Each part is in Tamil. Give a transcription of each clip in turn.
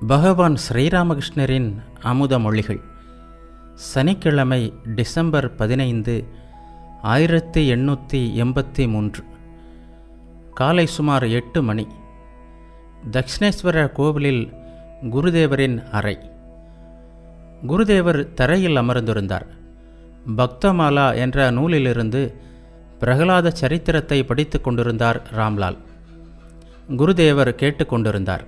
பகவான் ஸ்ரீராமகிருஷ்ணரின் அமுத மொழிகள். சனிக்கிழமை டிசம்பர் 15, 1883. காலை சுமார் 8 மணி. தக்ஷிணேஸ்வர கோவிலில் குருதேவரின் அறை. குருதேவர் தரையில் அமர்ந்திருந்தார். பக்தமாலா என்ற நூலிலிருந்து பிரகலாத சரித்திரத்தை படித்து கொண்டிருந்தார் ராம்லால். குருதேவர் கேட்டுக்கொண்டிருந்தார்.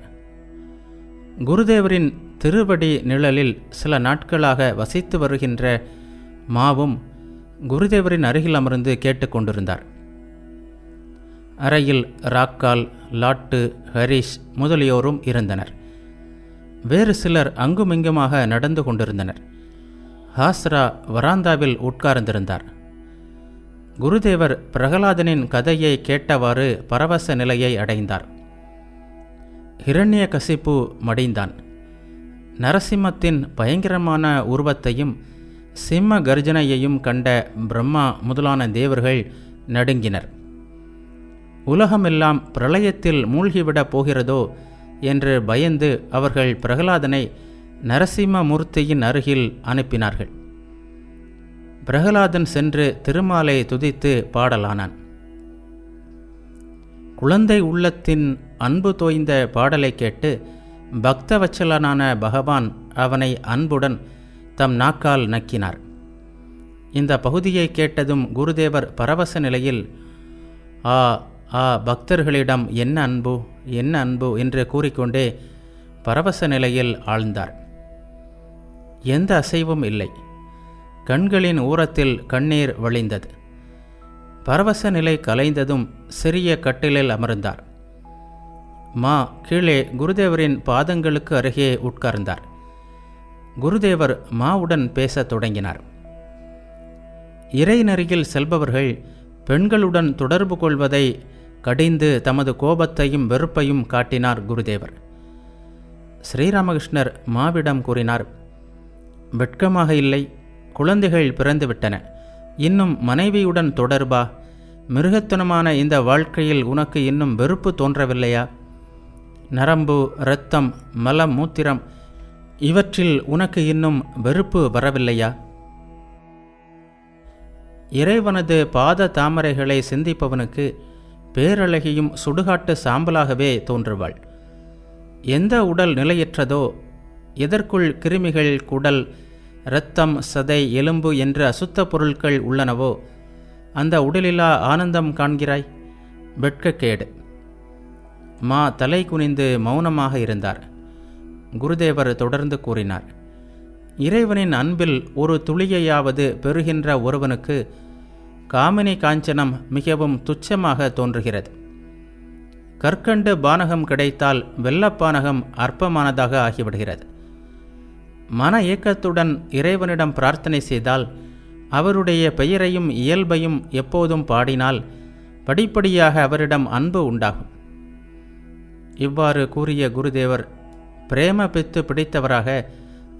குருதேவரின் திருவடி நிழலில் சில நாட்களாக வசித்து வருகின்ற மாவும் குருதேவரின் அருகில் அமர்ந்து கேட்டுக்கொண்டிருந்தார். அறையில் ராக்கால், லாட்டு, ஹரிஷ் முதலியோரும் இருந்தனர். வேறு சிலர் அங்குமிங்குமாக நடந்து கொண்டிருந்தனர். ஹாஸ்ரா வராந்தாவில் உட்கார்ந்திருந்தார். குருதேவர் பிரகலாதனின் கதையை கேட்டவாறு பரவச நிலையை அடைந்தார். ஹிரண்யகசிப்பு மடிந்தான். நரசிம்மத்தின் பயங்கரமான உருவத்தையும் சிம்ம கர்ஜனையையும் கண்ட பிரம்மா முதலான தேவர்கள் நடுங்கினர். உலகமெல்லாம் பிரளயத்தில் மூழ்கிவிடப் போகிறதோ என்று பயந்து அவர்கள் பிரகலாதனை நரசிம்ம மூர்த்தியின் அருகில் அனுப்பினார்கள். பிரகலாதன் சென்று திருமாலை துதித்து பாடலானான். குழந்தை உள்ளத்தின் அன்பு தோய்ந்த பாடலை கேட்டு பக்தவச்சலனான பகவான் அவனை அன்புடன் தம் நாக்கால் நக்கினார். இந்த பகுதியை கேட்டதும் குருதேவர் பரவச நிலையில் ஆ ஆ பக்தர்களிடம் என்ன அன்பு என்ன அன்பு என்று கூறிக்கொண்டே பரவச நிலையில் ஆழ்ந்தார். எந்த அசைவும் இல்லை. கண்களின் ஊரத்தில் கண்ணீர் வழிந்தது. பரவச நிலை கலைந்ததும் சிறிய கட்டிலில் அமர்ந்தார். மா கீழே குருதேவரின் பாதங்களுக்கு அருகே உட்கார்ந்தார். குருதேவர் மாவுடன் பேசத் தொடங்கினார். இறைநெறியில் செல்பவர்கள் பெண்களுடன் தொடர்பு கொள்வதை கடிந்து தமது கோபத்தையும் வெறுப்பையும் காட்டினார் குருதேவர். ஸ்ரீராமகிருஷ்ணர் மாவிடம் கூறினார், வெட்கமாக இல்லை, குழந்தைகள் பிறந்துவிட்டன, இன்னும் மனைவியுடன் தொடர்பா? மிருகத்தனமான இந்த வாழ்க்கையில் உனக்கு இன்னும் வெறுப்பு தோன்றவில்லையா? நரம்பு, இரத்தம், மலம், மூத்திரம் இவற்றில் உனக்கு இன்னும் வெறுப்பு வரவில்லையா? இறைவனது பாத தாமரைகளை சிந்திப்பவனுக்கு பேரழகியும் சுடுகாட்டு சாம்பலாகவே தோன்றுவாள். எந்த உடல் நிலையற்றதோ, எதற்குள் கிருமிகள், குடல், இரத்தம், சதை, எலும்பு என்று அசுத்த பொருட்கள் உள்ளனவோ அந்த உடலிலா ஆனந்தம் காண்கிறாய்? வெட்கக்கேடு. மா தலை குனிந்து மௌனமாக இருந்தார். குருதேவர் தொடர்ந்து கூறினார், இறைவனின் அன்பில் ஒரு துளியையாவது பெறுகின்ற ஒருவனுக்கு காமினி காஞ்சனம் மிகவும் துச்சமாக தோன்றுகிறது. கற்கண்டு பானகம் கிடைத்தால் வெள்ளப்பானகம் அற்பமானதாக ஆகிவிடுகிறது. மன ஏக்கத்துடன் இறைவனிடம் பிரார்த்தனை செய்தால், அவருடைய பெயரையும் இயல்பையும் எப்போதும் பாடினால் படிப்படியாக அவரிடம் அன்பு உண்டாகும். இவ்வாறு கூறிய குருதேவர் பிரேம பித்து பிடித்தவராக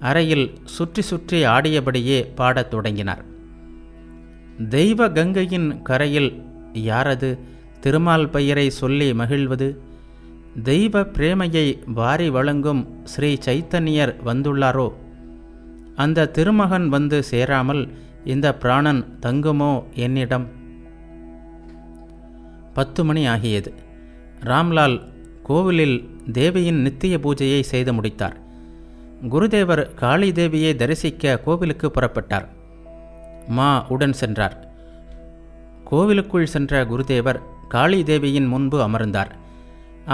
அறையில் சுற்றி சுற்றி ஆடியபடியே பாடத் தொடங்கினார். தெய்வ கங்கையின் கரையில் யாரது திருமால் பெயரை சொல்லி மகிழ்வது? தெய்வ பிரேமையை வாரி வழங்கும் ஸ்ரீ சைத்தன்யர் வந்துள்ளாரோ? அந்த திருமகன் வந்து சேராமல் இந்த பிராணன் தங்குமோ என்னிடம்? 10 மணி ஆகியது. ராம்லால் கோவிலில் தேவியின் நித்திய பூஜையை செய்து முடித்தார். குருதேவர் காளி தேவியை தரிசிக்க கோவிலுக்கு புறப்பட்டார். மா உடன் சென்றார். கோவிலுக்குள் சென்ற குருதேவர் காளி தேவியின் முன்பு அமர்ந்தார்.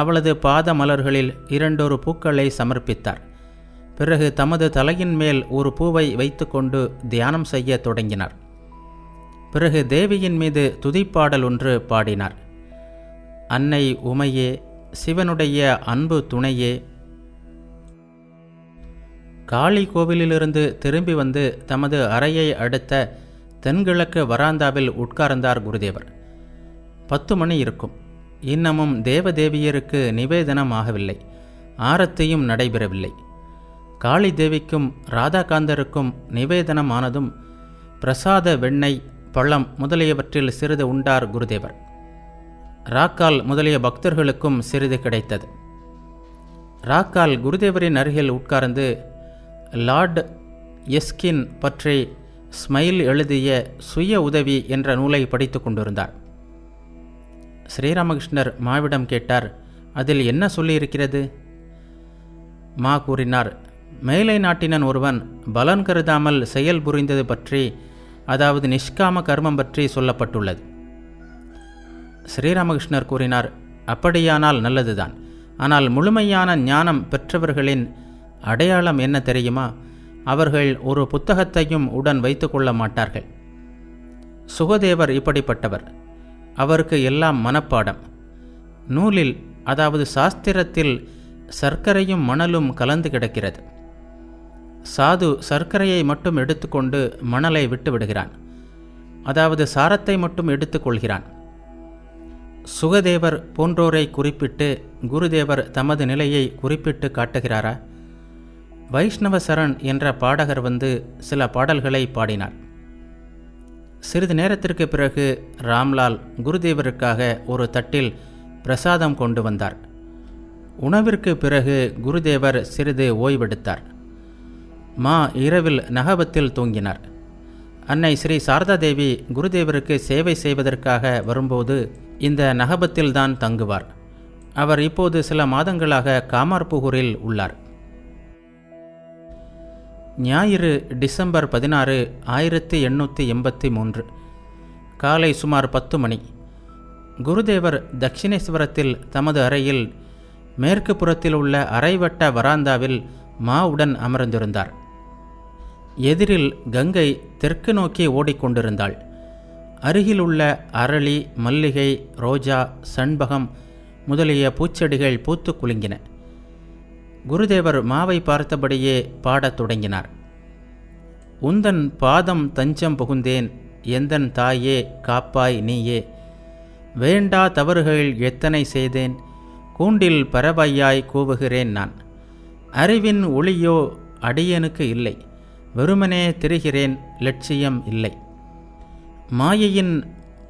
அவளது பாத மலர்களில் 2 பூக்களை சமர்ப்பித்தார். பிறகு தமது தலையின் மேல் ஒரு பூவை வைத்துக்கொண்டு தியானம் செய்ய தொடங்கினார். பிறகு தேவியின் மீது துதிப்பாடல் ஒன்று பாடினார். அன்னை உமையே, சிவனுடைய அன்பு துணையே. காளி கோவிலிலிருந்து திரும்பி வந்து தமது அறையை அடுத்த தென்கிழக்கு வராந்தாவில் உட்கார்ந்தார் குருதேவர். 10 மணி இருக்கும். இன்னமும் தேவதேவியருக்கு நிவேதனம் ஆகவில்லை. ஆரத்தியும் நடைபெறவில்லை. காளி தேவிக்கும் ராதாகாந்தருக்கும் நிவேதனம் ஆனதும் பிரசாத வெண்ணெய், பழம் முதலியவற்றில் சிறிது உண்டார் குருதேவர். ராக்கால் முதலிய பக்தர்களுக்கும் சிறிது கிடைத்தது. ராக்கால் குருதேவரின் அருகில் உட்கார்ந்து லார்ட் எஸ்கின் பற்றி ஸ்மைல் எழுதிய சுய உதவி என்ற நூலை படித்து கொண்டிருந்தார். ஸ்ரீராமகிருஷ்ணர் மாவிடம் கேட்டார், அதில் என்ன சொல்லியிருக்கிறது? மா கூறினார், மேலை நாட்டினன் ஒருவன் பலன் கருதாமல் செயல் புரிந்தது பற்றி, அதாவது நிஷ்காம கர்மம் பற்றி சொல்லப்பட்டுள்ளது. ஸ்ரீராமகிருஷ்ணர் கூறினார், அப்படியானால் நல்லதுதான். ஆனால் முழுமையான ஞானம் பெற்றவர்களின் அடையாளம் என்ன தெரியுமா? அவர்கள் ஒரு புத்தகத்தையும் உடன் வைத்து கொள்ள மாட்டார்கள். சுகதேவர் இப்படிப்பட்டவர். அவருக்கு எல்லாம் மனப்பாடம். நூலில், அதாவது சாஸ்திரத்தில் சர்க்கரையும் மணலும் கலந்து கிடக்கிறது. சாது சர்க்கரையை மட்டும் எடுத்துக்கொண்டு மணலை விட்டு விடுகிறான், அதாவது சாரத்தை மட்டும் எடுத்துக்கொள்கிறான். சுகதேவர் போன்றோரை குறிப்பிட்டு குருதேவர் தமது நிலையை குறிப்பிட்டு காட்டுகிறாரா? வைஷ்ணவ சரண் என்ற பாடகர் வந்து சில பாடல்களை பாடினார். சிறிது நேரத்திற்கு பிறகு ராம்லால் குருதேவருக்காக ஒரு தட்டில் பிரசாதம் கொண்டு வந்தார். உணவிற்கு பிறகு குருதேவர் சிறிது ஓய்வெடுத்தார். மா இரவில் நகபத்தில் தூங்கினார். அன்னை ஸ்ரீ சாரதா தேவி குருதேவருக்கு சேவை செய்வதற்காக வரும்போது இந்த நகபத்தில்தான் தங்குவார். அவர் இப்போது சில மாதங்களாக காமார்புகூரில் உள்ளார். ஞாயிறு டிசம்பர் 16, 1883 காலை சுமார் 10 மணி. குருதேவர் தட்சிணேஸ்வரத்தில் தமது அறையில் மேற்கு புறத்தில் உள்ள அரைவட்ட வராந்தாவில் மாவுடன் அமர்ந்திருந்தார். எதிரில் கங்கை தெற்கு நோக்கி ஓடிக்கொண்டிருந்தாள். அருகிலுள்ள அரளி, மல்லிகை, ரோஜா, சண்பகம் முதலிய பூச்செடிகள் பூத்து குலுங்கின. குருதேவர் மாவை பார்த்தபடியே பாடத் தொடங்கினார். உந்தன் பாதம் தஞ்சம் புகுந்தேன், எந்தன் தாயே காப்பாய் நீயே. வேண்டா தவறுகள் எத்தனை செய்தேன், கூண்டில் பறவையாய் கூவுகிறேன் நான். அறிவின் ஒளியோ அடியனுக்கு இல்லை, வெறுமனே திரிகிறேன், லட்சியம் இல்லை. மாயையின்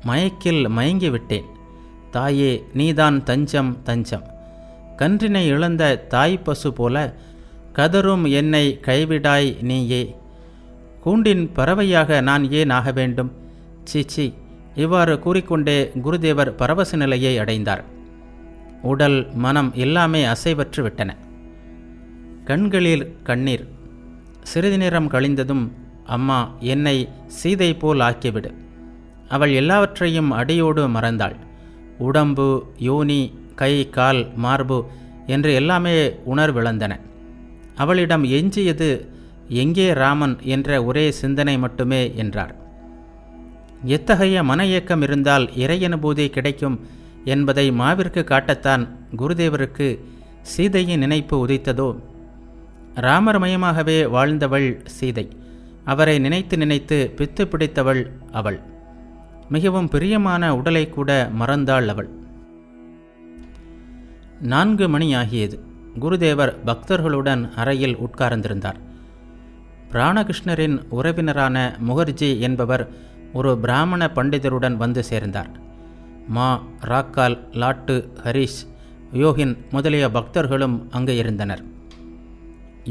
மயக்கில் மயங்கிவிட்டேன், தாயே நீதான் தஞ்சம் தஞ்சம். கன்றினை இழந்த தாய்ப்பசு போல கதரும் என்னை கைவிடாய் நீயே. கூண்டின் பறவையாக நான் ஏன் ஆக வேண்டும்? சீச்சி. இவ்வாறு கூறிக்கொண்டே குருதேவர் பரவச நிலையை அடைந்தார். உடல் மனம் எல்லாமே அசைவற்று விட்டன. கண்களில் கண்ணீர். சிறிது நேரம் கழிந்ததும், அம்மா என்னை சீதை போல் ஆக்கிவிடு. அவள் எல்லாவற்றையும் அடியோடு மறந்தாள். உடம்பு, யோனி, கை, கால், மார்பு என்று எல்லாமே உணர்விழந்தன. அவளிடம் எஞ்சியது எங்கே ராமன் என்ற ஒரே சிந்தனை மட்டுமே என்றார். எத்தகைய மன இயக்கம் இருந்தால் இறையனுபூதி கிடைக்கும் என்பதை மாவிற்கு காட்டத்தான் குருதேவருக்கு சீதையின் நினைப்பு உதித்ததோ? ராமர்மயமாகவே வாழ்ந்தவள் சீதை. அவரை நினைத்து நினைத்து பித்து பிடித்தவள் அவள். மிகவும் பிரியமான உடலை கூட மறந்தாள் அவள். 4 மணி ஆகியது. குருதேவர் பக்தர்களுடன் அறையில் உட்கார்ந்திருந்தார். பிராணகிருஷ்ணரின் உறவினரான முகர்ஜி என்பவர் ஒரு பிராமண பண்டிதருடன் வந்து சேர்ந்தார். மா, ராக்கால், லாட்டு, ஹரிஷ், யோகின் முதலிய பக்தர்களும் அங்கு இருந்தனர்.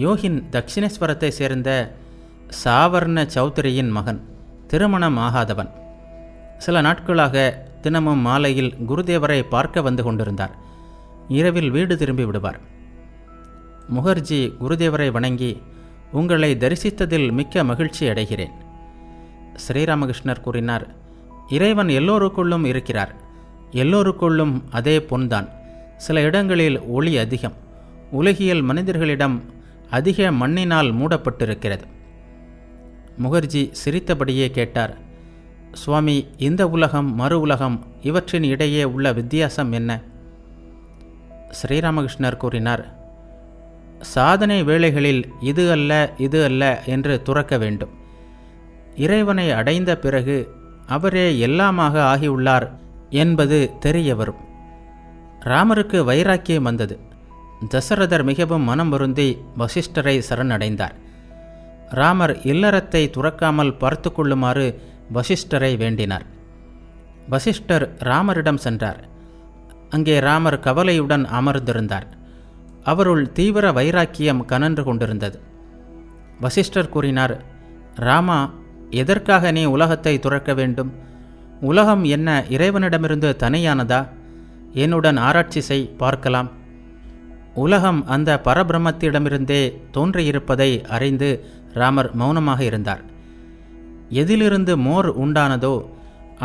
யோகின் தட்சிணேஸ்வரத்தை சேர்ந்த சாவர்ண சௌத்ரியின் மகன், திருமணம் ஆகாதவன். சில நாட்களாக தினமும் மாலையில் குருதேவரை பார்க்க வந்து கொண்டிருந்தார். இரவில் வீடு திரும்பி விடுவார். முகர்ஜி குருதேவரை வணங்கி, உங்களை தரிசித்ததில் மிக்க மகிழ்ச்சி அடைகிறேன். ஸ்ரீராமகிருஷ்ணர் கூறினார், இறைவன் எல்லோருக்குள்ளும் இருக்கிறார். எல்லோருக்குள்ளும் அதே பொன்தான். சில இடங்களில் ஒளி அதிகம். உலகியல் மனிதர்களிடம் அதிக மண்ணினால் மூடப்பட்டிருக்கிறது. முகர்ஜி சிரித்தபடியே கேட்டார், சுவாமி, இந்த உலகம், மறு உலகம், இவற்றின் இடையே உள்ள வித்தியாசம் என்ன? ஸ்ரீராமகிருஷ்ணர் கூறினார், சாதனை வேளைகளில் இது அல்ல இது அல்ல என்று துறக்க வேண்டும். இறைவனை அடைந்த பிறகு அவரே எல்லாமாக ஆகியுள்ளார் என்பது தெரிய வரும். ராமருக்கு வைராக்கியம் வந்தது. தசரதர் மிகவும் மனம் வருந்தி வசிஷ்டரை சரணடைந்தார். ராமர் இல்லறத்தை துறக்காமல் பார்த்து கொள்ளுமாறு வசிஷ்டரை வேண்டினார். வசிஷ்டர் ராமரிடம் சென்றார். அங்கே ராமர் கவலையுடன் அமர்ந்திருந்தார். அவருள் தீவிர வைராக்கியம் கனன்று கொண்டிருந்தது. வசிஷ்டர் கூறினார், ராமா, எதற்காக நீ உலகத்தை துறக்க வேண்டும்? உலகம் என்ன இறைவனிடமிருந்து தனியானதா? என்னுடன் ஆராய்ச்சி செய், பார்க்கலாம். உலகம் அந்த பரபிரம்மத்திடமிருந்தே தோன்றியிருப்பதை அறிந்து ராமர் மௌனமாக இருந்தார். எதிலிருந்து மோர் உண்டானதோ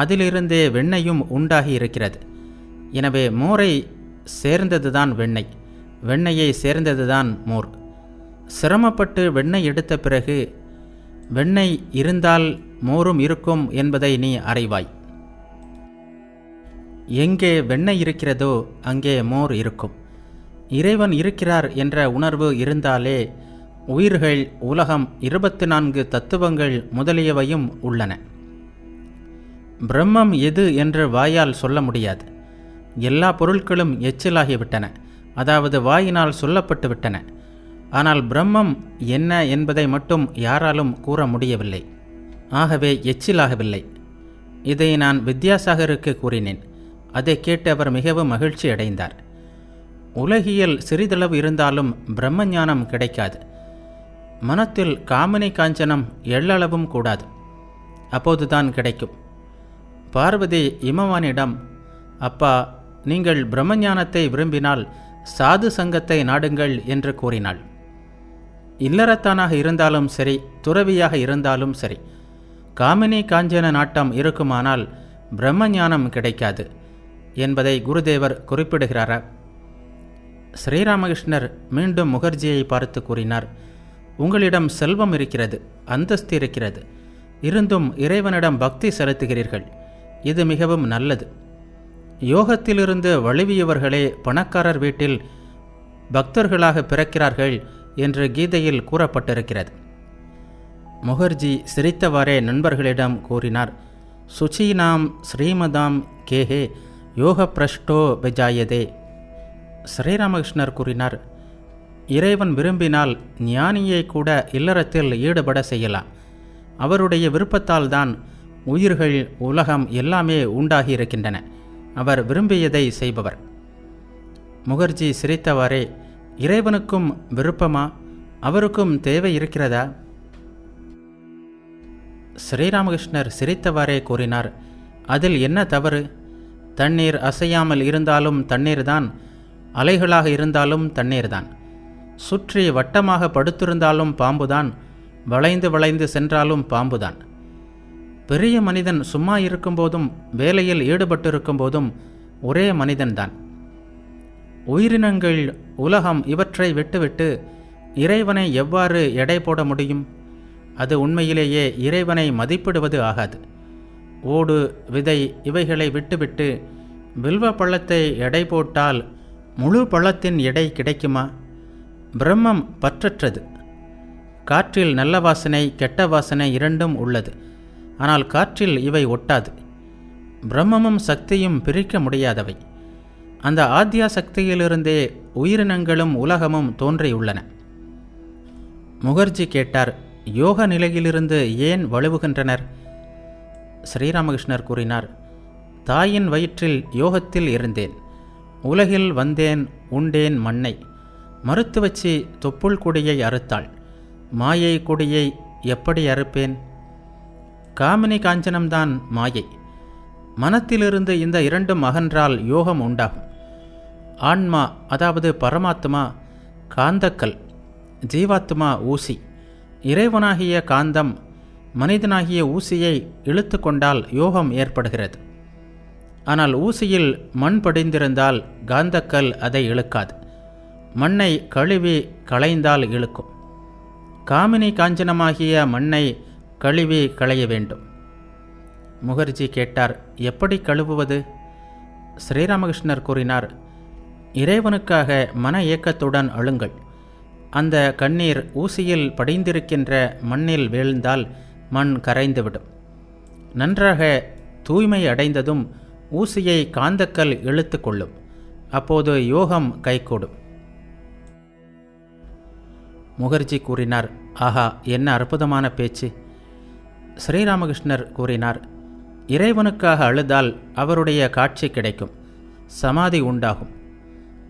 அதிலிருந்தே வெண்ணெயும் உண்டாகி இருக்கிறது. எனவே மோரை சேர்ந்ததுதான் வெண்ணெய், வெண்ணெயை சேர்ந்ததுதான் மோர். சிரமப்பட்டு வெண்ணெய் எடுத்த பிறகு வெண்ணெய் இருந்தால் மோரும் இருக்கும் என்பதை நீ அறிவாய். எங்கே வெண்ணெய் இருக்கிறதோ அங்கே மோர் இருக்கும். இறைவன் இருக்கிறார் என்ற உணர்வு இருந்தாலே உயிர்கள், உலகம், 24 தத்துவங்கள் முதலியவையும் உள்ளன. பிரம்மம் எது என்று வாயால் சொல்ல முடியாது. எல்லா பொருட்களும் எச்சிலாகிவிட்டன, அதாவது வாயினால் சொல்லப்பட்டு விட்டன. ஆனால் பிரம்மம் என்ன என்பதை மட்டும் யாராலும் கூற முடியவில்லை. ஆகவே எச்சிலாகவில்மை. இதை நான் வித்யாசாகருக்கு கூறினேன். அதை கேட்டு அவர் மிகவும் மகிழ்ச்சி அடைந்தார். உலகியல் சிறிதளவு இருந்தாலும் பிரம்மஞானம் கிடைக்காது. மனத்தில் காமினி காஞ்சனம் எள்ளளவும் கூடாது, அப்போதுதான் கிடைக்கும். பார்வதி இமவானிடம், அப்பா, நீங்கள் பிரம்மஞானத்தை விரும்பினால் சாது சங்கத்தை நாடுங்கள் என்று கூறினாள். இல்லறத்தானாக இருந்தாலும் சரி, துறவியாக இருந்தாலும் சரி, காமினி காஞ்சன நாட்டம் இருக்குமானால் பிரம்மஞானம் கிடைக்காது என்பதை குருதேவர் குறிப்பிடுகிறாரா? ஸ்ரீராமகிருஷ்ணர் மீண்டும் முகர்ஜியை பார்த்து கூறினார், உங்களிடம் செல்வம் இருக்கிறது, அந்தஸ்து இருக்கிறது, இருந்தும் இறைவனிடம் பக்தி செலுத்துகிறீர்கள். இது மிகவும் நல்லது. யோகத்திலிருந்து வழுவியவர்களே பணக்காரர் வீட்டில் பக்தர்களாக பிறக்கிறார்கள் என்று கீதையில் கூறப்பட்டிருக்கிறது. முகர்ஜி சிரித்தவாறே நண்பர்களிடம் கூறினார், சுச்சீனாம் ஸ்ரீமதாம் கேஹே யோக பிரஷ்டோ பெஜாயதே. ஸ்ரீராமகிருஷ்ணர் கூறினார், இறைவன் விரும்பினால் ஞானியை கூட இல்லறத்தில் ஈடுபட செய்யலாம். அவருடைய விருப்பத்தால் தான் உயிர்கள், உலகம் எல்லாமே உண்டாகி இருக்கின்றன. அவர் விரும்பியதை செய்பவர். முகர்ஜி சிரித்தவாறே, இறைவனுக்கும் விருப்பமா? அவருக்கும் தேவை இருக்கிறதா? ஸ்ரீராமகிருஷ்ணர் சிரித்தவாறே கூறினார், அதில் என்ன தவறு? தண்ணீர் அசையாமல் இருந்தாலும் தண்ணீர்தான், அலைகளாக இருந்தாலும் தண்ணீர்தான். சுற்றி வட்டமாக படுத்திருந்தாலும் பாம்புதான், வளைந்து வளைந்து சென்றாலும் பாம்புதான். பெரிய மனிதன் சும்மா இருக்கும்போதும் வேலையில் ஈடுபட்டிருக்கும் போதும் ஒரே மனிதன்தான். உயிரினங்கள், உலகம் இவற்றை விட்டுவிட்டு இறைவனை எவ்வாறு எடை போட முடியும்? அது உண்மையிலேயே இறைவனை மதிப்பிடுவது ஆகாது. ஓடு, விதை இவைகளை விட்டுவிட்டு வில்வ பழத்தை எடை போட்டால் முழு பழத்தின் எடை கிடைக்குமா? பிரம்மம் பற்றற்றது. காற்றில் நல்ல வாசனை, கெட்ட வாசனை இரண்டும் உள்ளது. ஆனால் காற்றில் இவை ஒட்டாது. பிரம்மமும் சக்தியும் பிரிக்க முடியாதவை. அந்த ஆத்யா சக்தியிலிருந்தே உயிரினங்களும் உலகமும் தோன்றியுள்ளன. முகர்ஜி கேட்டார், யோக நிலையிலிருந்து ஏன் வலுவுகின்றனர்? ஸ்ரீராமகிருஷ்ணர் கூறினார், தாயின் வயிற்றில் யோகத்தில் இருந்தேன். உலகில் வந்தேன், உண்டேன் மண்ணை. மருத்துவச்சி தொப்புள் கொடியை அறுத்தாள். மாயை கொடியை எப்படி அறுப்பேன்? காமினி காஞ்சனம்தான் மாயை. மனத்திலிருந்து இந்த இரண்டும் அகன்றால் யோகம் உண்டாகும். ஆன்மா, அதாவது பரமாத்மா காந்தக்கல், ஜீவாத்மா ஊசி. இறைவனாகிய காந்தம் மனிதனாகிய ஊசியை இழுத்து கொண்டால் யோகம் ஏற்படுகிறது. ஆனால் ஊசியில் மண் படிந்திருந்தால் காந்தக்கல் அதை இழுக்காது. மண்ணை கழுவி களைந்தால் இழுக்கும். காமினி காஞ்சனமாகிய மண்ணை கழுவி களைய வேண்டும். முகர்ஜி கேட்டார், எப்படி கழுவுவது? ஸ்ரீராமகிருஷ்ணர் கூறினார், இறைவனுக்காக மன ஏக்கத்துடன் அழுங்கள். அந்த கண்ணீர் ஊசியில் படிந்திருக்கின்ற மண்ணில் வீழ்ந்தால் மண் கரைந்துவிடும். நன்றாக தூய்மை அடைந்ததும் ஊசியை காந்தக்கல் இழுத்து கொள்ளும். அப்போது யோகம் கைகூடும். முகர்ஜி கூறினார், ஆஹா, என்ன அற்புதமான பேச்சு! ஸ்ரீராமகிருஷ்ணர் கூறினார், இறைவனுக்காக அழுதால் அவருடைய காட்சி கிடைக்கும், சமாதி உண்டாகும்.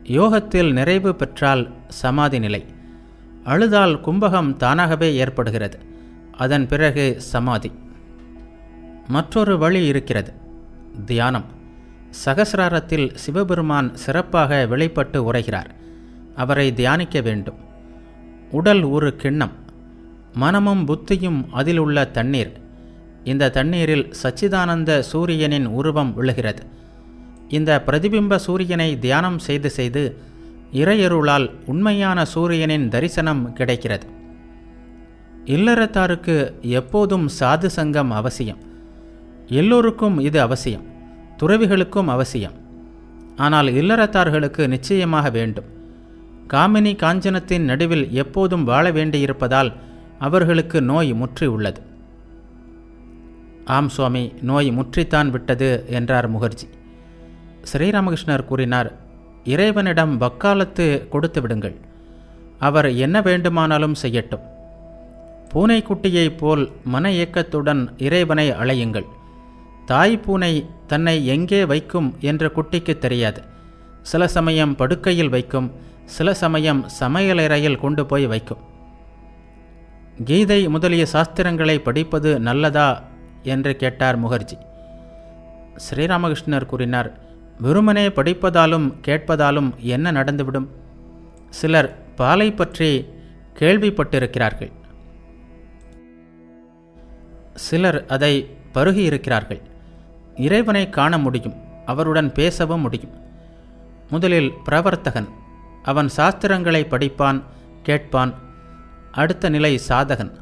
யோகத்தில் நிறைவு பெற்றால் சமாதி நிலை, அழுதால் கும்பகம் தானாகவே ஏற்படுகிறது, அதன் பிறகு சமாதி. மற்றொரு வழி இருக்கிறது, தியானம். சகசிராரத்தில் சிவபெருமான் சிறப்பாக வெளிப்பட்டு உரைகிறார். அவரை தியானிக்க வேண்டும். உடல் ஒரு கிண்ணம், மனமும் புத்தியும் அதில் உள்ள தண்ணீர். இந்த தண்ணீரில் சச்சிதானந்த சூரியனின் உருவம் விழுகிறது. இந்த பிரதிபிம்ப சூரியனை தியானம் செய்து செய்து இறையருளால் உண்மையான சூரியனின் தரிசனம் கிடைக்கிறது. இல்லறத்தாருக்கு எப்போதும் சாது சங்கம் அவசியம். எல்லோருக்கும் இது அவசியம், துறவிகளுக்கும் அவசியம். ஆனால் இல்லறத்தார்களுக்கு நிச்சயமாக வேண்டும். காமினி காஞ்சனத்தின் நடுவில் எப்போதும் வாழ வேண்டியிருப்பதால் அவர்களுக்கு நோய் முற்றி உள்ளது. ஆம் சுவாமி, நோய் முற்றித்தான் விட்டது என்றார் முகர்ஜி. ஸ்ரீராமகிருஷ்ணர் கூறினார், இறைவனிடம் வக்காலத்து கொடுத்து விடுங்கள். அவர் என்ன வேண்டுமானாலும் செய்யட்டும். பூனைக்குட்டியைப் போல் மன இயக்கத்துடன் இறைவனை அழையுங்கள். தாய் பூனை தன்னை எங்கே வைக்கும் என்று குட்டிக்கு தெரியாது. சில சமயம் படுக்கையில் வைக்கும், சில சமயம் சமையலறையில் கொண்டு போய் வைக்கும். கீதை முதலிய சாஸ்திரங்களை படிப்பது நல்லதா என்று கேட்டார் முகர்ஜி. ஸ்ரீராமகிருஷ்ணர் கூறினார், வெறுமனே படிப்பதாலும் கேட்பதாலும் என்ன நடந்துவிடும்? சிலர் பாலை பற்றி கேள்விப்பட்டிருக்கிறார்கள், சிலர் அதை பருகியிருக்கிறார்கள். இறைவனை காண முடியும், அவருடன் பேசவும் முடியும். முதலில் பிரவர்த்தகன், அவன் சாஸ்திரங்களை படிப்பான், கேட்பான். அடுத்த நிலை சாதகன்,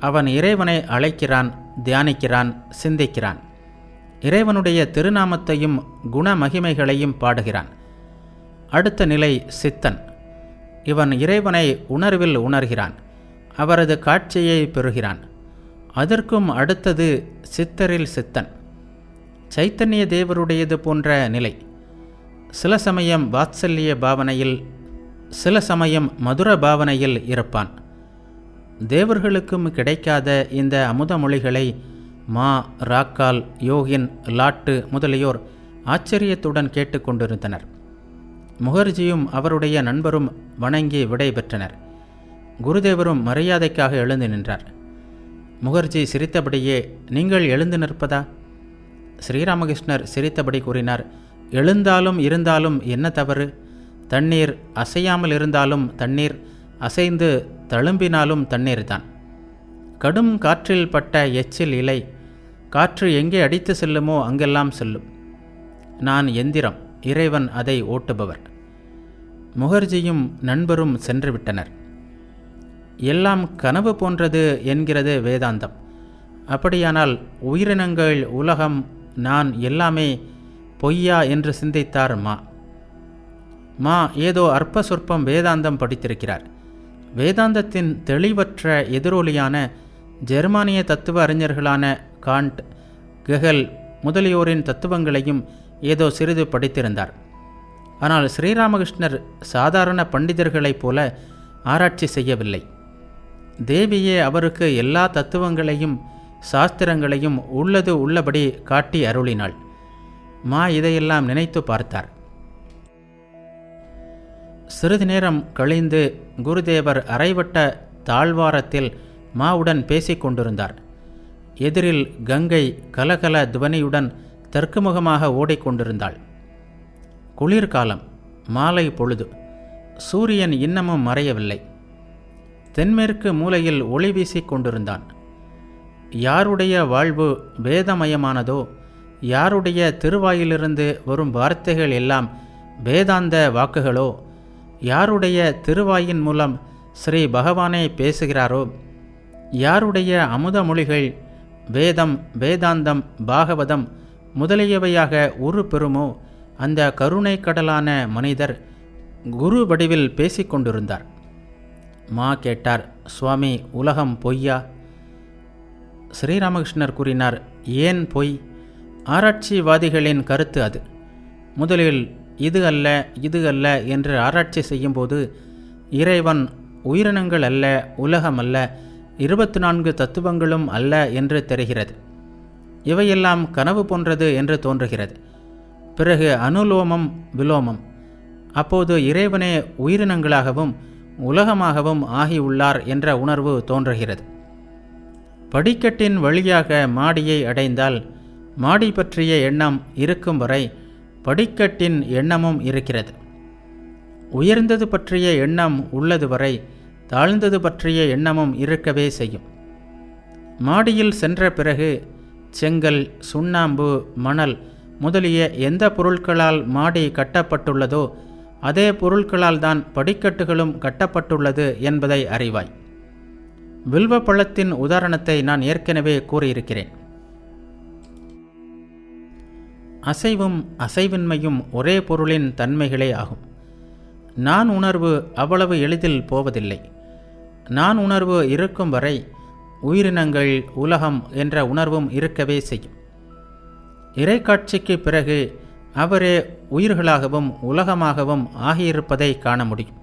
அவன் இறைவனை அழைக்கிறான், தியானிக்கிறான், சிந்திக்கிறான். இறைவனுடைய திருநாமத்தையும் குணமகிமைகளையும் பாடுகிறான். அடுத்த நிலை சித்தன், இவன் இறைவனை உணர்வில் உணர்கிறான், அவரது காட்சியை பெறுகிறான். அதற்கும் அடுத்தது சித்தரில் சித்தன், சைத்தன்ய தேவருடையது போன்ற நிலை. சில சமயம் வாத்சல்ய பாவனையில், சில சமயம் மதுர பாவனையில் இருப்பான். தேவர்களுக்கும் கிடைக்காத இந்த அமுத மொழிகளை மா, ராக்கால், யோகின், லாட்டு முதலியோர் ஆச்சரியத்துடன் கேட்டுக்கொண்டிருந்தனர். முகர்ஜியும் அவருடைய நண்பரும் வணங்கி விடை பெற்றனர். குருதேவரும் மரியாதைக்காக எழுந்து நின்றார். முகர்ஜி சிரித்தபடியே, நீங்கள் எழுந்து நிற்பதா? ஸ்ரீராமகிருஷ்ணர் சிரித்தபடி கூறினார், எழுந்தாலும் இருந்தாலும் என்ன தவறு? தண்ணீர் அசையாமல் இருந்தாலும் தண்ணீர், அசைந்து தழும்பினாலும் தண்ணீர் தான். கடும் காற்றில் பட்ட எச்சில் இலை, காற்று எங்கே அடித்து செல்லுமோ அங்கெல்லாம் செல்லும். நான் எந்திரம், இறைவன் அதை ஓட்டுபவர். முகர்ஜியும் நண்பரும் சென்று விட்டனர். எல்லாம் கனவு போன்றது என்கிறது வேதாந்தம். அப்படியானால் உயிரினங்கள், உலகம், நான் எல்லாமே பொய்யா என்று சிந்தித்தார் மா ஏதோ அற்ப சொற்பம் வேதாந்தம் படித்திருக்கிறார். வேதாந்தத்தின் தெளிவற்ற எதிரொலியான ஜெர்மானிய தத்துவ அறிஞர்களான காண்ட், கெகல் முதலியோரின் தத்துவங்களையும் ஏதோ சிறிது படித்திருந்தார். ஆனால் ஸ்ரீராமகிருஷ்ணர் சாதாரண பண்டிதர்களைப் போல ஆராய்ச்சி செய்யவில்லை. தேவியே அவருக்கு எல்லா தத்துவங்களையும் சாஸ்திரங்களையும் உள்ளது உள்ளபடி காட்டி அருளினாள். இதையெல்லாம் நினைத்து பார்த்தார். சிறிது நேரம் கழிந்து குருதேவர் அரைவட்ட தாழ்வாரத்தில் மாவுடன் பேசிக் கொண்டிருந்தார். எதிரில் கங்கை கலகல துவனியுடன் தெற்குமுகமாக ஓடிக்கொண்டிருந்தாள். குளிர்காலம், மாலை பொழுது. சூரியன் இன்னமும் மறையவில்லை. தென்மேற்கு மூலையில் ஒளி வீசிக் கொண்டிருந்தான். யாருடைய வாழ்வு வேதமயமானதோ, யாருடைய திருவாயிலிருந்து வரும் வார்த்தைகள் எல்லாம் வேதாந்த வாக்குகளோ, யாருடைய திருவாயின் மூலம் ஸ்ரீ பகவானே பேசுகிறாரோ, யாருடைய அமுத மொழிகள் வேதம், வேதாந்தம், பாகவதம் முதலியவையாக உரு பெறுமோ, அந்த கருணை கடலான மனிதர் குரு வடிவில் பேசிக்கொண்டிருந்தார். கேட்டார், சுவாமி, உலகம் பொய்யா? ஸ்ரீராமகிருஷ்ணர் கூறினார், ஏன் பொய்? ஆராய்ச்சிவாதிகளின் கருத்து அது. முதலில் இது அல்ல, இது அல்ல என்று ஆராய்ச்சி செய்யும்போது இறைவன் உயிரினங்கள் அல்ல, உலகம் அல்ல, 24 தத்துவங்களும் அல்ல என்று தெரிகிறது. இவையெல்லாம் கனவு போன்றது என்று தோன்றுகிறது. பிறகு அனுலோமம் விலோமம், அப்போது இறைவனே உயிரினங்களாகவும் உலகமாகவும் ஆகியுள்ளார் என்ற உணர்வு தோன்றுகிறது. படிக்கட்டின் வழியாக மாடியை அடைந்தால் மாடி பற்றிய எண்ணம் இருக்கும் வரை படிக்கட்டின் எண்ணமும் இருக்கிறது. உயர்ந்தது பற்றிய எண்ணம் உள்ளது வரை தாழ்ந்தது பற்றிய எண்ணமும் இருக்கவே செய்யும். மாடியில் சென்ற பிறகு செங்கல், சுண்ணாம்பு, மணல் முதலிய எந்த பொருட்களால் மாடி கட்டப்பட்டுள்ளதோ அதே பொருட்களால் தான் படிக்கட்டுகளும் கட்டப்பட்டுள்ளது என்பதை அறிவாய். வில்வ பழத்தின் உதாரணத்தை நான் ஏற்கனவே கூறியிருக்கிறேன். அசைவும் அசைவின்மையும் ஒரே பொருளின் தன்மைகளே ஆகும். நான் உணர்வு அவ்வளவு எளிதில் போவதில்லை. நான் உணர்வு இருக்கும் வரை உயிரினங்கள், உலகம் என்ற உணர்வும் இருக்கவே செய்யும். இறைக்காட்சிக்கு பிறகு அவரே உயிர்களாகவும் உலகமாகவும் ஆகியிருப்பதை காண முடியும்.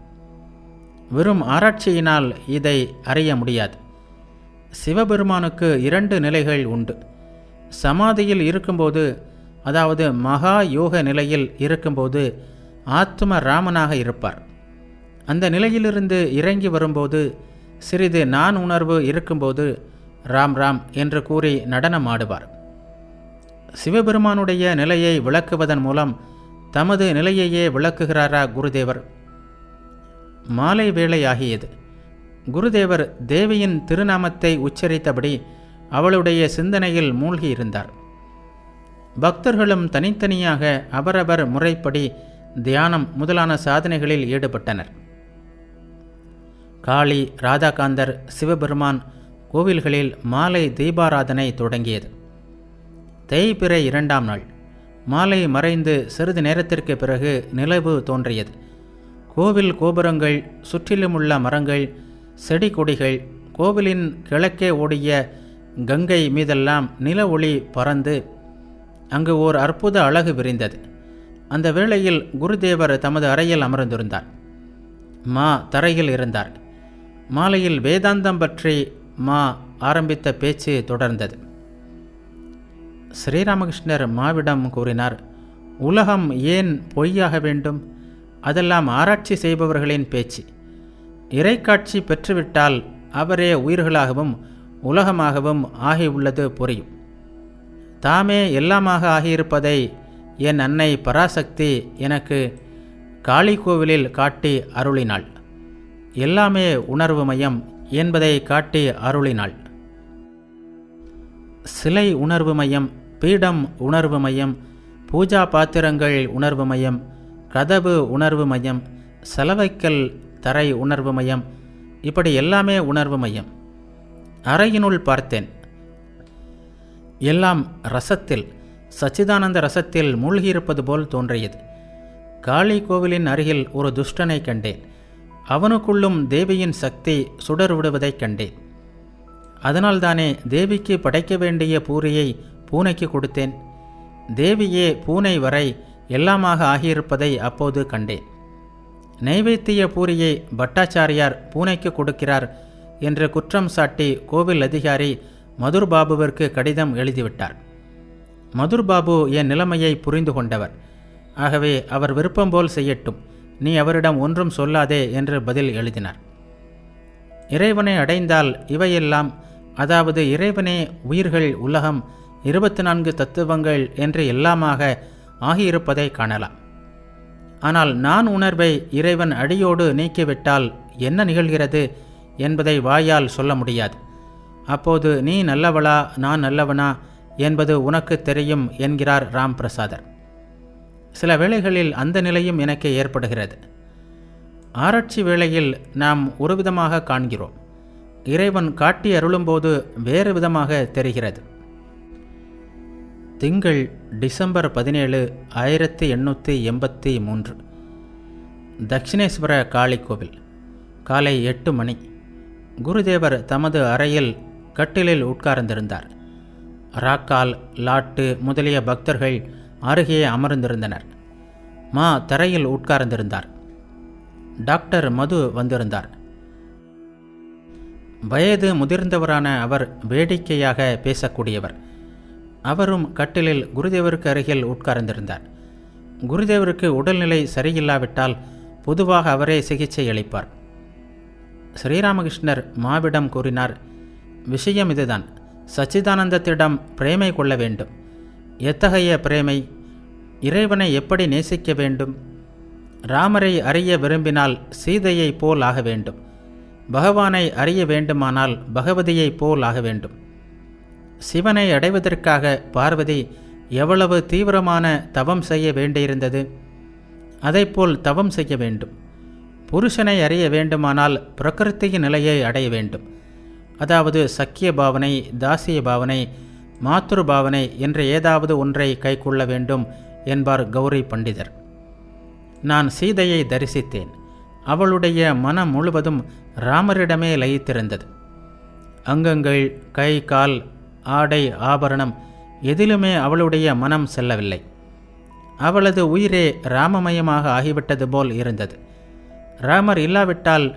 வெறும் ஆராய்ச்சியினால் இதை அறிய முடியாது. சிவபெருமானுக்கு 2 நிலைகள் உண்டு. சமாதியில் இருக்கும்போது, அதாவது மகா யோக நிலையில் இருக்கும்போது ஆத்ம ராமனாக இருப்பார். அந்த நிலையிலிருந்து இறங்கி வரும்போது சிறிது நான் உணர்வு இருக்கும்போது ராம் ராம் என்று கூறி நடனம் ஆடுவார். சிவபெருமானுடைய நிலையை விளக்குவதன் மூலம் தமது நிலையையே விளக்குகிறாரா குருதேவர்? மாலை வேளையாகியது. குருதேவர் தேவியின் திருநாமத்தை உச்சரித்தபடி அவளுடைய சிந்தனையில் மூழ்கி இருந்தார். பக்தர்களும் தனித்தனியாக அவரவர் முறைப்படி தியானம் முதலான சாதனைகளில் ஈடுபட்டனர். காளி, ராதாகாந்தர், சிவபெருமான் கோவில்களில் மாலை தீபாராதனை தொடங்கியது. தேய்பிறை 2ஆம் நாள் மாலை மறைந்து சிறிது நேரத்திற்கு பிறகு நிலவு தோன்றியது. கோவில் கோபுரங்கள், சுற்றிலுமுள்ள மரங்கள், செடி கொடிகள், கோவிலின் கிழக்கே ஓடிய கங்கை மீதெல்லாம் நில ஒளி பறந்து அங்கு ஓர் அற்புத அழகு விரிந்தது. அந்த வேளையில் குருதேவர் தமது அறையில் அமர்ந்திருந்தார். மா தரையில் இருந்தார். மாலையில் வேதாந்தம் பற்றி மா ஆரம்பித்த பேச்சு தொடர்ந்தது. ஸ்ரீராமகிருஷ்ணர் மாவிடம் கூறினார், உலகம் ஏன் பொய்யாக வேண்டும்? அதெல்லாம் ஆராய்ச்சி செய்பவர்களின் பேச்சு. இறைக்காட்சி பெற்றுவிட்டால் அவரே உயிர்களாகவும் உலகமாகவும் ஆகியுள்ளது புரியும். தாமே எல்லாமாக ஆகியிருப்பதை என் அன்னை பராசக்தி எனக்கு காளி கோவிலில் காட்டி அருளினாள். எல்லாமே உணர்வு மையம் என்பதை காட்டி அருளினாள். சிலை உணர்வு மையம், பீடம் உணர்வு மையம், பூஜா பாத்திரங்கள் உணர்வு மையம், கதவு உணர்வு மையம், செலவைக்கல் தரை உணர்வு மையம், இப்படி எல்லாமே உணர்வு மையம். அறையினுள் பார்த்தேன். எல்லாம் ரசத்தில், சச்சிதானந்த ரசத்தில் மூழ்கியிருப்பது போல் தோன்றியது. காளி கோவிலின் அருகில் ஒரு துஷ்டனை கண்டேன். அவனுக்குள்ளும் தேவியின் சக்தி சுடர் விடுவதைக் கண்டேன். அதனால்தானே தேவிக்கு படைக்க வேண்டிய பூரியை பூனைக்கு கொடுத்தேன். தேவியே பூனை வரை எல்லாமாக ஆகியிருப்பதை அப்போது கண்டேன். நைவேத்திய பூரியை பட்டாச்சாரியார் பூனைக்கு கொடுக்கிறார் என்று குற்றம் சாட்டி கோவில் அதிகாரி மதுர்பாபுவிற்கு கடிதம் எழுதிவிட்டார். மதுர்பாபு என் நிலைமையை புரிந்து கொண்டவர். ஆகவே அவர் விருப்பம் போல் செய்யட்டும், நீ அவரிடம் ஒன்றும் சொல்லாதே என்று பதில் எழுதினார். இறைவனை அடைந்தால் இவையெல்லாம், அதாவது இறைவனே உயிர்கள், உலகம், 24 தத்துவங்கள் என்று எல்லாமாக ஆகியிருப்பதை காணலாம். ஆனால் நான் உணர்வை இறைவன் அடியோடு நீக்கிவிட்டால் என்ன நிகழ்கிறது என்பதை வாயால் சொல்ல முடியாது. அப்போது நீ நல்லவளா நான் நல்லவனா என்பது உனக்கு தெரியும் என்கிறார் ராம் பிரசாதர். சில வேளைகளில் அந்த நிலையும் எனக்கு ஏற்படுகிறது. ஆராய்ச்சி வேளையில் நாம் ஒரு விதமாக காண்கிறோம். இறைவன் காட்டி அருளும்போது வேறு விதமாக தெரிகிறது. திங்கள் டிசம்பர் 17, 1883. தட்சிணேஸ்வர காளி கோவில். காலை 8 மணி. குருதேவர் தமது அறையில் கட்டிலில் உட்கார்ந்திருந்தார். ராக்கால், லாட்டு முதலிய பக்தர்கள் அருகே அமர்ந்திருந்தனர். மா தரையில் உட்கார்ந்திருந்தார். டாக்டர் மது வந்திருந்தார். வயது முதிர்ந்தவரான அவர் வேடிக்கையாக பேசக்கூடியவர். அவரும் கட்டிலில் குருதேவருக்கு அருகில் உட்கார்ந்திருந்தார். குருதேவருக்கு உடல்நிலை சரியில்லாவிட்டால் பொதுவாக அவரே சிகிச்சை அளிப்பார். ஸ்ரீராமகிருஷ்ணர் மாவிடம் கூறினார், விஷயம் இதுதான். சச்சிதானந்தத்திடம் பிரேமை கொள்ள வேண்டும். எத்தகைய பிரேமை? இறைவனை எப்படி நேசிக்க வேண்டும்? ராமரை அறிய விரும்பினால் சீதையை போல் ஆக வேண்டும். பகவானை அறிய வேண்டுமானால் பகவதியை போல் ஆக வேண்டும். சிவனை அடைவதற்காக பார்வதி எவ்வளவு தீவிரமான தவம் செய்ய வேண்டியிருந்தது. அதைப்போல் தவம் செய்ய வேண்டும். புருஷனை அறிய வேண்டுமானால் பிரகிருத்தியின் நிலையை அடைய வேண்டும். அதாவது சக்கிய பாவனை, தாசிய பாவனை, மாத்ரு பாவனை என்ற ஏதாவது ஒன்றை கைக்கொள்ள வேண்டும் என்பார் கௌரி பண்டிதர். நான் சீதையை தரிசித்தேன். அவளுடைய மனம் முழுவதும் ராமரிடமே லயித்திருந்தது. அங்கங்கள், கை, கால், ஆடை, ஆபரணம் எதிலுமே அவளுடைய மனம் செல்லவில்லை. அவளது உயிரே ராமமயமாக ஆகிவிட்டது போல் இருந்தது. ராமர் இல்லாவிட்டால்,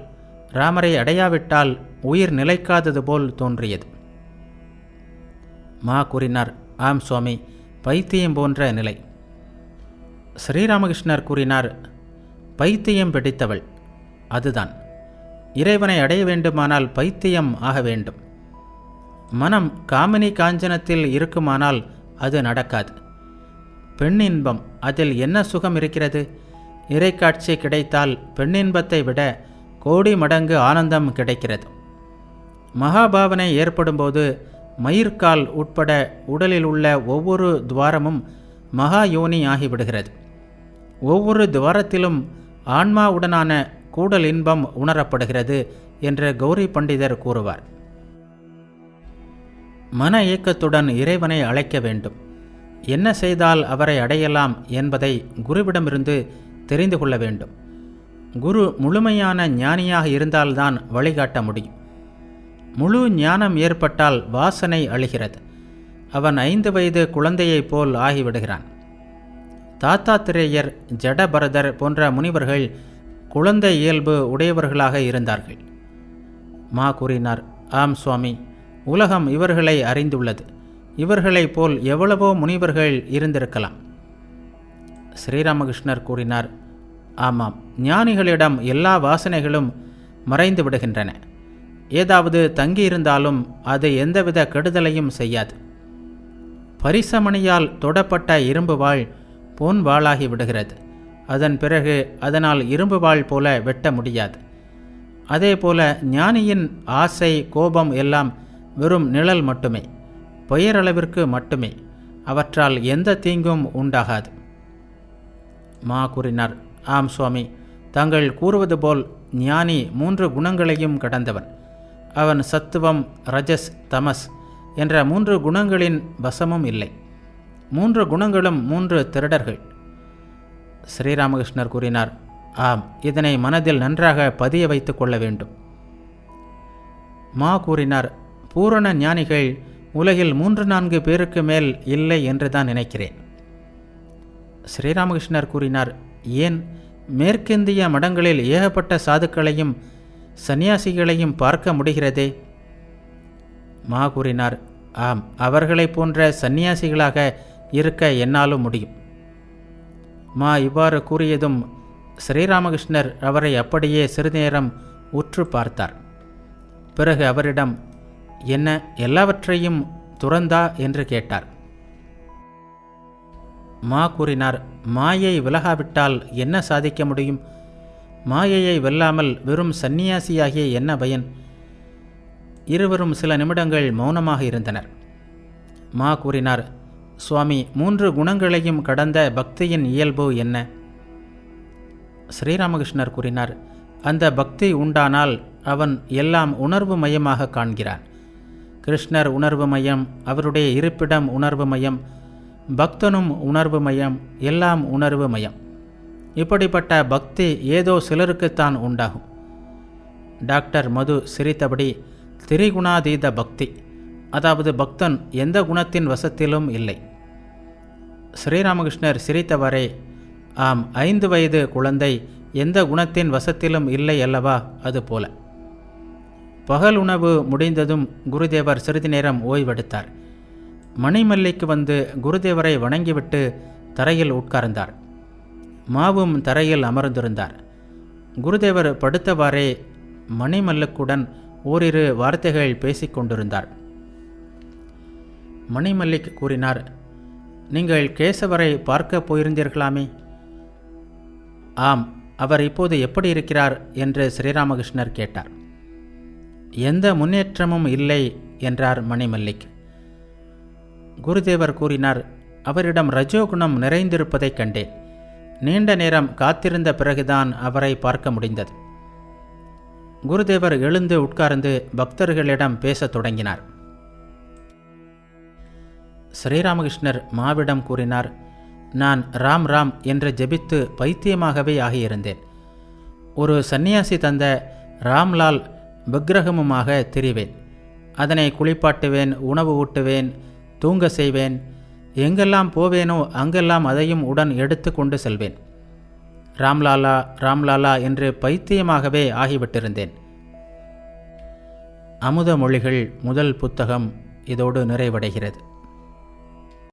ராமரை அடையாவிட்டால் உயிர் நிலைக்காதது போல் தோன்றியது. மா கூறினார், ஆம் சுவாமி, பைத்தியம் போன்ற நிலை. ஸ்ரீராமகிருஷ்ணர் கூறினார், பைத்தியம் பிடித்தவள் அதுதான். இறைவனை அடைய வேண்டுமானால் பைத்தியம் ஆக வேண்டும். மனம் காமினி காஞ்சனத்தில் இருக்குமானால் அது நடக்காது. பெண்ணின்பம், அதில் என்ன சுகம் இருக்கிறது? இறைக்காட்சி கிடைத்தால் பெண்ணின்பத்தை விட கோடி மடங்கு ஆனந்தம் கிடைக்கிறது. மகாபாவனை ஏற்படும்போது மயிர்கால் உட்பட உடலில் உள்ள ஒவ்வொரு துவாரமும் மகா யோனி ஆகிவிடுகிறது. ஒவ்வொரு துவாரத்திலும் ஆன்மாவுடனான கூடல் இன்பம் உணரப்படுகிறது என்று கௌரி பண்டிதர் கூறுவார். மன இயக்கத்துடன் இறைவனை அழைக்க வேண்டும். என்ன செய்தால் அவரை அடையலாம் என்பதை குருவிடமிருந்து தெரிந்து கொள்ள வேண்டும். குரு முழுமையான ஞானியாக இருந்தால்தான் வழிகாட்ட முடியும். முழு ஞானம் ஏற்பட்டால் வாசனை அழிகிறது. அவன் 5 வயது குழந்தையைப் போல் ஆகிவிடுகிறான். தாத்தாத்திரேயர், ஜடபரதர் போன்ற முனிவர்கள் குழந்தை இயல்பு உடையவர்களாக இருந்தார்கள். மா கூறினார், ஆம் சுவாமி, உலகம் இவர்களை அறிந்துள்ளது. இவர்களைப் போல் எவ்வளவோ முனிவர்கள் இருந்திருக்கலாம். ஸ்ரீராமகிருஷ்ணர் கூறினார், ஆமாம், ஞானிகளிடம் எல்லா வாசனைகளும் மறைந்து விடுகின்றன. ஏதாவது தங்கியிருந்தாலும் அது எந்தவித கெடுதலையும் செய்யாது. பரிசமணியால் தொடப்பட்ட இரும்பு வாள் பொன் வாளாகி விடுகிறது. அதன் பிறகு அதனால் இரும்பு வாள் போல வெட்ட முடியாது. அதேபோல ஞானியின் ஆசை, கோபம் எல்லாம் வெறும் நிழல் மட்டுமே, பெயரளவிற்கு மட்டுமே. அவற்றால் எந்த தீங்கும் உண்டாகாது. மா கூறினார், ஆம் சுவாமி, தாங்கள் கூறுவது போல் ஞானி 3 குணங்களையும் கடந்தவன். அவன் சத்துவம், ரஜஸ், தமஸ் என்ற 3 குணங்களின் வசமும் இல்லை. 3 குணங்களும் 3 திருடர்கள். ஸ்ரீராமகிருஷ்ணர் கூறினார், ஆம், இதனை மனதில் நன்றாக பதிய வைத்துக் கொள்ள வேண்டும். மா கூறினார், பூரண ஞானிகள் உலகில் 3-4 பேருக்கு மேல் இல்லை என்றுதான் நினைக்கிறேன். ஸ்ரீராமகிருஷ்ணர் கூறினார், ஏன்? மேற்கிந்திய மடங்களில் ஏகப்பட்ட சாதுக்களையும் சந்நியாசிகளையும் பார்க்க முடிகிறதே. மா கூறினார், ஆம், அவர்களைப் போன்ற சந்நியாசிகளாக இருக்க என்னாலும் முடியும். மா இவ்வாறு கூறியதும் ஸ்ரீராமகிருஷ்ணர் அவரை அப்படியே சிறிது நேரம் உற்று பார்த்தார். பிறகு அவரிடம், என்ன, எல்லாவற்றையும் துறந்தா என்று கேட்டார். மா கூறினார், மாயை விலகாவிட்டால் என்ன சாதிக்க முடியும்? மாயையை வெல்லாமல் வெறும் சந்நியாசியாகிய என்ன பயன்? இருவரும் சில நிமிடங்கள் மௌனமாக இருந்தனர். மா கூறினார், சுவாமி, 3 குணங்களையும் கடந்த பக்தியின் இயல்பு என்ன? ஸ்ரீராமகிருஷ்ணர் கூறினார், அந்த பக்தி உண்டானால் அவன் எல்லாம் உணர்வு மயமாக காண்கிறான். கிருஷ்ணர் உணர்வு மயம், அவருடைய இருப்பிடம் உணர்வு மயம், பக்தனும் உணர்வு மயம், எல்லாம் உணர்வு மயம். இப்படிப்பட்ட பக்தி ஏதோ சிலருக்குத்தான் உண்டாகும். டாக்டர் மது சிரித்தபடி, திரிகுணாதீத பக்தி, அதாவது பக்தன் எந்த குணத்தின் வசத்திலும் இல்லை. ஸ்ரீராமகிருஷ்ணர் சிரித்தவரே, ஆம், 5 வயது குழந்தை எந்த குணத்தின் வசத்திலும் இல்லை அல்லவா? அதுபோல. பகல் உணவு முடிந்ததும் குருதேவர் சிறிது நேரம் ஓய்வெடுத்தார். மணிமல்லிக்கு வந்து குருதேவரை வணங்கிவிட்டு தரையில் உட்கார்ந்தார். மாவும் தரையில் அமர்ந்திருந்தார். குருதேவர் படுத்தவாறே மணிமல்லிக்குடன் ஓரிரு வார்த்தைகள் பேசிக்கொண்டிருந்தார். மணிமல்லிக் கூறினார், நீங்கள் கேசவரை பார்க்க போயிருந்தீர்களாமே? ஆம், அவர் இப்போது எப்படி இருக்கிறார் என்று ஸ்ரீராமகிருஷ்ணர் கேட்டார். எந்த முன்னேற்றமும் இல்லை என்றார் மணிமல்லிக். குருதேவர் கூறினார், அவரிடம் ரஜோகுணம் நிறைந்திருப்பதைக் கண்டேன். நீண்ட நேரம் காத்திருந்த பிறகுதான் அவரை பார்க்க முடிந்தது. குருதேவர் எழுந்து உட்கார்ந்து பக்தர்களிடம் பேசத் தொடங்கினார். ஸ்ரீராமகிருஷ்ணர் மாவிடம் கூறினார், நான் ராம் ராம் என்று ஜெபித்து பைத்தியமாகவே ஆகியிருந்தேன். ஒரு சந்நியாசி தந்த ராம்லால் விக்கிரகமுமாக திரிவேன். அதனை குளிப்பாட்டுவேன், உணவு ஊட்டுவேன், தூங்க செய்வேன். எங்கெல்லாம் போவேனோ அங்கெல்லாம் அதையும் உடன் எடுத்து கொண்டு செல்வேன். ராம்லாலா ராம்லாலா என்று பைத்தியமாகவே ஆகிவிட்டிருந்தேன். அமுத மொழிகள் முதல் புத்தகம் இதோடு நிறைவடைகிறது.